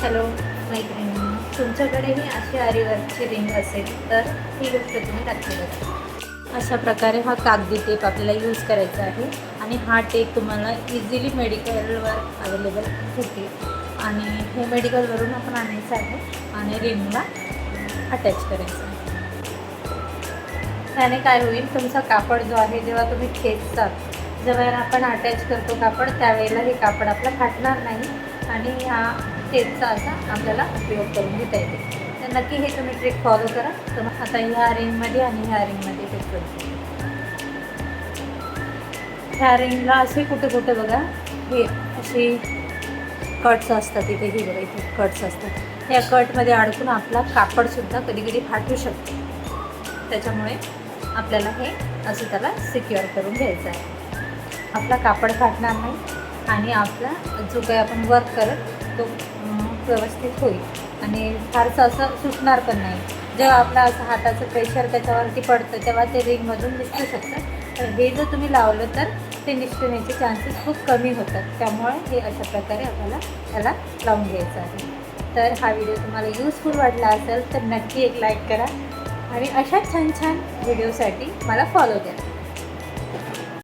Hello मैत्रिणी, तुमच्याकडेही अशी आरीवर्कची रिंग असेल तर ही गोष्ट तुम्ही नक्की बघा. अशा प्रकारे हा कागदी टेप आपल्याला यूज करायचा आहे आणि हा टेप तुम्हाला इझिली मेडिकलवर अवेलेबल होते आणि हे मेडिकलवरून आपण आणायचं आहे आणि रिंगला अटॅच करायचं आहे. त्याने काय होईल, तुमचा कापड जो आहे जेव्हा तुम्ही खेचतात, जेव्हा आपण अटॅच करतो कापड, त्यावेळेला हे कापड आपलं फाटणार नाही आणि ह्या टेपचा असा आपल्याला उपयोग करून घेता येते. तर नक्की हे तुम्ही ट्रिक फॉलो करा. तर आता ह्या रिंगमध्ये आणि ह्या रिंगमध्ये टेप करतो. ह्या रिंगला असे कुठे कुठे बघा हे असे कट्स असतात, इथे ही बघा इथे कट्स असतात. या कटमध्ये अडकून आपला कापडसुद्धा कधी कधी फाटू शकतो. त्याच्यामुळे आपल्याला हे असं त्याला सिक्युअर करून घ्यायचं आहे. आपला कापड फाटणार नाही आणि आपला जो काही आपण वर्क करत तो व्यवस्थित होईल आणि फारसं असं सुटणार पण नाही. जेव्हा आपला असं हाताचं प्रेशर त्याच्यावरती पडतं तेव्हा ते रिंगमधून निघू शकतं. तर हे जर तुम्ही लावलं तर ते निघण्याचे चान्सेस खूप कमी होतात. त्यामुळे हे अशा प्रकारे आपल्याला त्याला लावून घ्यायचं आहे. तर हा व्हिडिओ तुम्हाला यूजफुल वाटला असेल तर नक्की एक लाईक करा आणि अशा छान छान व्हिडिओसाठी मला फॉलो करा.